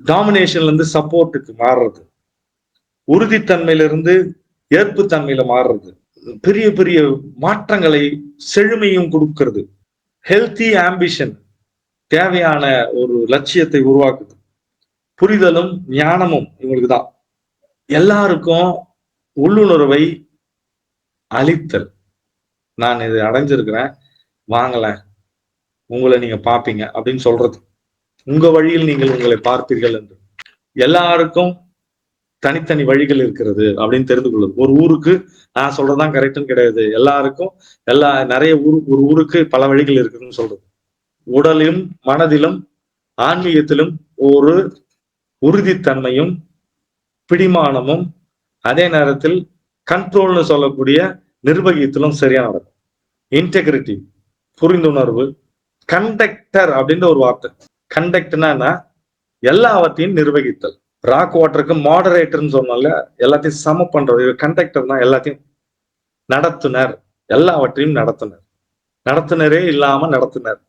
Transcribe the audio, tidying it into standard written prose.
டாமினேஷன்ல இருந்து சப்போர்ட்டுக்கு மாறுறது, உறுதித்தன்மையிலிருந்து ஏற்புத்தன்மையில மாறுறது, பெரிய பெரிய மாற்றங்களை செழுமையும் கொடுக்கிறது. ஹெல்த்தி ஆம்பிஷன், தேவையான ஒரு லட்சியத்தை உருவாக்குது. புரிதலும் ஞானமும் இவங்களுக்கு தான். எல்லாருக்கும் உள்ளுணர்வை அளித்தல். நான் இதை அடைஞ்சிருக்கிறேன், வாங்கல, உங்களை நீங்க பார்ப்பீங்க அப்படின்னு சொல்றது. உங்க வழியில் நீங்கள் உங்களை பார்ப்பீர்கள் என்று. எல்லாருக்கும் தனித்தனி வழிகள் இருக்கிறது அப்படின்னு தெரிந்து கொள்ளுது. ஒரு ஊருக்கு நான் சொல்றதுதான் கரெக்டுன்னு கிடையாது. எல்லாருக்கும் நிறைய ஒரு ஊருக்கு பல வழிகள் இருக்குதுன்னு சொல்றது. உடலிலும் மனதிலும் ஆன்மீகத்திலும் ஒரு உறுதித்தன்மையும் பிடிமானமும், அதே நேரத்தில் கண்ட்ரோல்னு சொல்லக்கூடிய நிர்வகித்திலும் சரியா நடக்கும். இன்டெகிரிட்டி, புரிந்துணர்வு, கண்டக்டர் அப்படின்ற ஒரு வார்த்தை. கண்டக்டர்னா எல்லாவற்றையும் நிர்வகித்தல். ராக் வாட்டருக்கு மாடரேட்டர்னு சொன்னால எல்லாத்தையும் சம பண்றது. கண்டக்டர்னா எல்லாத்தையும் நடத்துனர், எல்லாவற்றையும் நடத்துனர். நடத்துனரே இல்லாம நடத்துனர்.